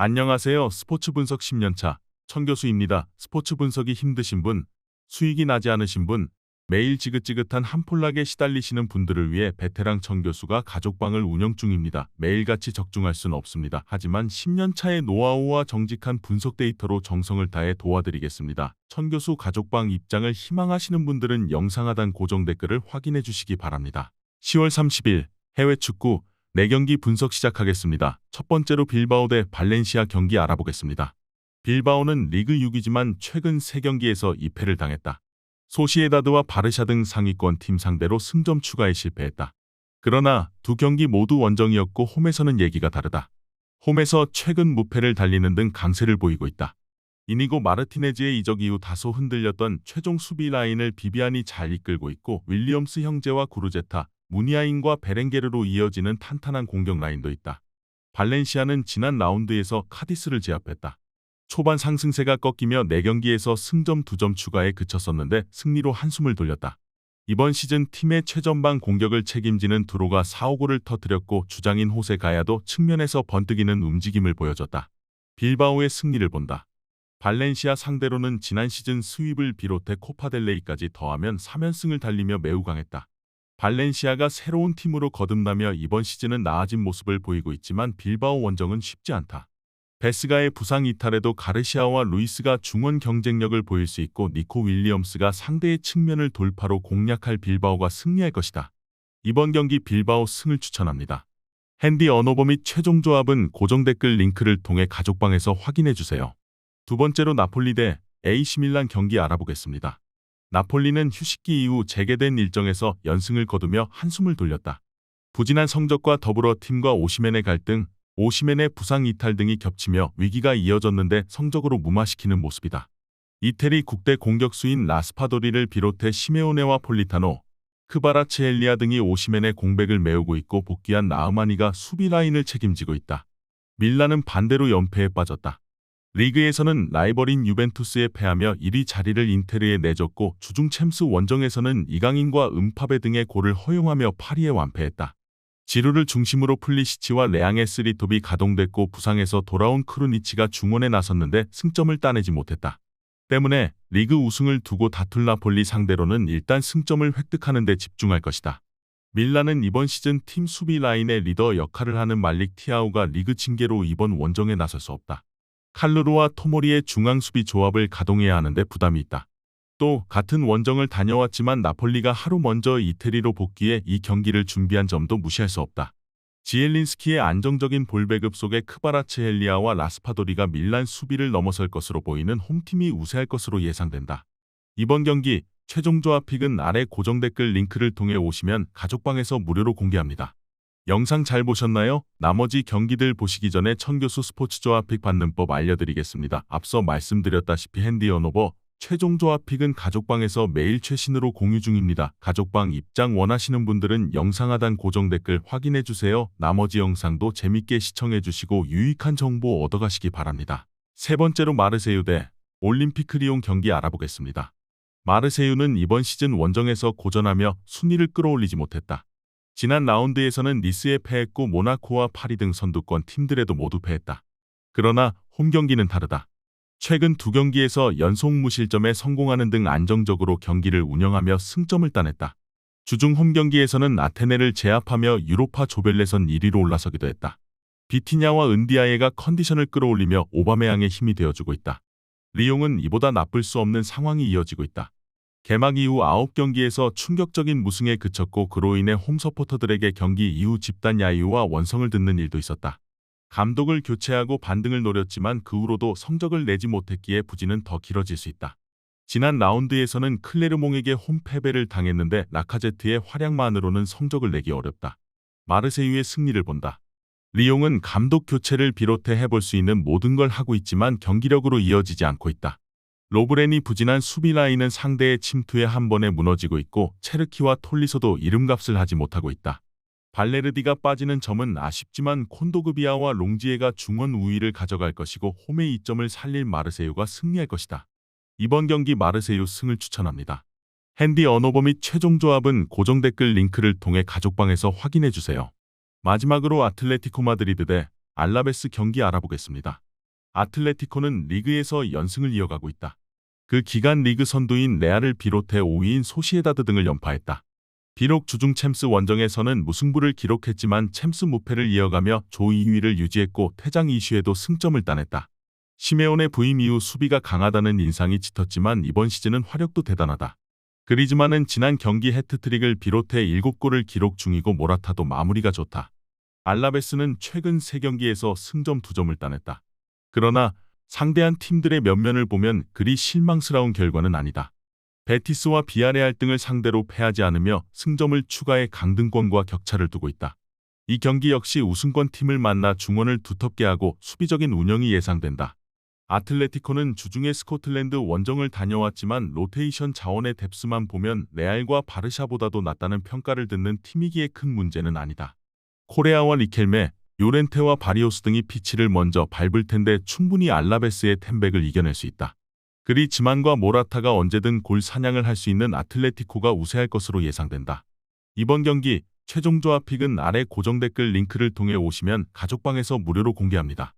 안녕하세요. 스포츠 분석 10년차 천교수입니다. 스포츠 분석이 힘드신 분, 수익이 나지 않으신 분, 매일 지긋지긋한 한폴락에 시달리시는 분들을 위해 베테랑 천교수가 가족방을 운영 중입니다. 매일같이 적중할 수는 없습니다. 하지만 10년차의 노하우와 정직한 분석 데이터로 정성을 다해 도와드리겠습니다. 천교수 가족방 입장을 희망하시는 분들은 영상 하단 고정 댓글을 확인해 주시기 바랍니다. 10월 30일 해외 축구 4경기 분석 시작하겠습니다. 첫 번째로 빌바오 대 발렌시아 경기 알아보겠습니다. 빌바오는 리그 6위지만 최근 3경기에서 2패를 당했다. 소시에다드와 바르샤 등 상위권 팀 상대로 승점 추가에 실패했다. 그러나 두 경기 모두 원정이었고 홈에서는 얘기가 다르다. 홈에서 최근 무패를 달리는 등 강세를 보이고 있다. 이니고 마르티네즈의 이적 이후 다소 흔들렸던 최종 수비 라인을 비비안이 잘 이끌고 있고 윌리엄스 형제와 구르제타, 무니아인과 베렌게르로 이어지는 탄탄한 공격 라인도 있다. 발렌시아는 지난 라운드에서 카디스를 제압했다. 초반 상승세가 꺾이며 4경기에서 승점 2점 추가에 그쳤었는데 승리로 한숨을 돌렸다. 이번 시즌 팀의 최전방 공격을 책임지는 두로가 4-5골을 터뜨렸고 주장인 호세 가야도 측면에서 번뜩이는 움직임을 보여줬다. 빌바오의 승리를 본다. 발렌시아 상대로는 지난 시즌 스윕을 비롯해 코파델레이까지 더하면 3연승을 달리며 매우 강했다. 발렌시아가 새로운 팀으로 거듭나며 이번 시즌은 나아진 모습을 보이고 있지만 빌바오 원정은 쉽지 않다. 베스가의 부상 이탈에도 가르시아와 루이스가 중원 경쟁력을 보일 수 있고 니코 윌리엄스가 상대의 측면을 돌파로 공략할 빌바오가 승리할 것이다. 이번 경기 빌바오 승을 추천합니다. 핸디 언어버 및 최종 조합은 고정 댓글 링크를 통해 가족방에서 확인해주세요. 두 번째로 나폴리 대 AC 밀란 경기 알아보겠습니다. 나폴리는 휴식기 이후 재개된 일정에서 연승을 거두며 한숨을 돌렸다. 부진한 성적과 더불어 팀과 오시멘의 갈등, 오시멘의 부상 이탈 등이 겹치며 위기가 이어졌는데 성적으로 무마시키는 모습이다. 이태리 국대 공격수인 라스파도리를 비롯해 시메오네와 폴리타노, 크바라츠헬리아 등이 오시멘의 공백을 메우고 있고 복귀한 나흐마니가 수비 라인을 책임지고 있다. 밀란은 반대로 연패에 빠졌다. 리그에서는 라이벌인 유벤투스에 패하며 1위 자리를 인테르에 내줬고 주중 챔스 원정에서는 이강인과 음파베 등의 골을 허용하며 파리에 완패했다. 지루를 중심으로 플리시치와 레앙의 쓰리톱이 가동됐고 부상에서 돌아온 크루니치가 중원에 나섰는데 승점을 따내지 못했다. 때문에 리그 우승을 두고 다툴 나폴리 상대로는 일단 승점을 획득하는 데 집중할 것이다. 밀란은 이번 시즌 팀 수비 라인의 리더 역할을 하는 말릭 티아우가 리그 징계로 이번 원정에 나설 수 없다. 칼루르와 토모리의 중앙 수비 조합을 가동해야 하는데 부담이 있다. 또 같은 원정을 다녀왔지만 나폴리가 하루 먼저 이태리로 복귀해 이 경기를 준비한 점도 무시할 수 없다. 지엘린스키의 안정적인 볼 배급 속에 크바라츠헬리아와 라스파도리가 밀란 수비를 넘어설 것으로 보이는 홈팀이 우세할 것으로 예상된다. 이번 경기 최종 조합 픽은 아래 고정 댓글 링크를 통해 오시면 가족방에서 무료로 공개합니다. 영상 잘 보셨나요? 나머지 경기들 보시기 전에 천교수 스포츠 조합 픽 받는 법 알려드리겠습니다. 앞서 말씀드렸다시피 핸디 언어버 최종 조합 픽은 가족방에서 매일 최신으로 공유 중입니다. 가족방 입장 원하시는 분들은 영상 하단 고정 댓글 확인해주세요. 나머지 영상도 재밌게 시청해주시고 유익한 정보 얻어가시기 바랍니다. 세 번째로 마르세유 대 올림픽 리옹 경기 알아보겠습니다. 마르세유는 이번 시즌 원정에서 고전하며 순위를 끌어올리지 못했다. 지난 라운드에서는 니스에 패했고 모나코와 파리 등 선두권 팀들에도 모두 패했다. 그러나 홈 경기는 다르다. 최근 2경기에서 연속 무실점에 성공하는 등 안정적으로 경기를 운영하며 승점을 따냈다. 주중 홈 경기에서는 아테네를 제압하며 유로파 조별예선 1위로 올라서기도 했다. 비티냐와 은디아예가 컨디션을 끌어올리며 오바메양의 힘이 되어주고 있다. 리옹은 이보다 나쁠 수 없는 상황이 이어지고 있다. 개막 이후 9경기에서 충격적인 무승에 그쳤고 그로 인해 홈 서포터들에게 경기 이후 집단 야유와 원성을 듣는 일도 있었다. 감독을 교체하고 반등을 노렸지만 그 후로도 성적을 내지 못했기에 부진은 더 길어질 수 있다. 지난 라운드에서는 클레르몽에게 홈 패배를 당했는데 라카제트의 활약만으로는 성적을 내기 어렵다. 마르세유의 승리를 본다. 리옹은 감독 교체를 비롯해 해볼 수 있는 모든 걸 하고 있지만 경기력으로 이어지지 않고 있다. 로브렌이 부진한 수비 라인은 상대의 침투에 한 번에 무너지고 있고 체르키와 톨리소도 이름값을 하지 못하고 있다. 발레르디가 빠지는 점은 아쉽지만 콘도그비아와 롱지에가 중원 우위를 가져갈 것이고 홈의 이점을 살릴 마르세유가 승리할 것이다. 이번 경기 마르세유 승을 추천합니다. 핸디 언어버 및 최종 조합은 고정 댓글 링크를 통해 가족방에서 확인해주세요. 마지막으로 아틀레티코 마드리드 대 알라베스 경기 알아보겠습니다. 아틀레티코는 리그에서 연승을 이어가고 있다. 그 기간 리그 선두인 레알을 비롯해 5위인 소시에다드 등을 연파했다. 비록 주중 챔스 원정에서는 무승부를 기록했지만 챔스 무패를 이어가며 조 2위를 유지했고 퇴장 이슈에도 승점을 따냈다. 시메온의 부임 이후 수비가 강하다는 인상이 짙었지만 이번 시즌은 화력도 대단하다. 그리즈만은 지난 경기 해트트릭을 비롯해 7골을 기록 중이고 모라타도 마무리가 좋다. 알라베스는 최근 3경기에서 승점 2점을 따냈다. 그러나 상대한 팀들의 면면을 보면 그리 실망스러운 결과는 아니다. 베티스와 비아레알 등을 상대로 패하지 않으며 승점을 추가해 강등권과 격차를 두고 있다. 이 경기 역시 우승권 팀을 만나 중원을 두텁게 하고 수비적인 운영이 예상된다. 아틀레티코는 주중에 스코틀랜드 원정을 다녀왔지만 로테이션 자원의 뎁스만 보면 레알과 바르샤보다도 낫다는 평가를 듣는 팀이기에 큰 문제는 아니다. 코레아와 리켈메, 요렌테와 바리오스 등이 피치를 먼저 밟을 텐데 충분히 알라베스의 템백을 이겨낼 수 있다. 그리즈만과 모라타가 언제든 골 사냥을 할 수 있는 아틀레티코가 우세할 것으로 예상된다. 이번 경기 최종 조합픽은 아래 고정 댓글 링크를 통해 오시면 가족방에서 무료로 공개합니다.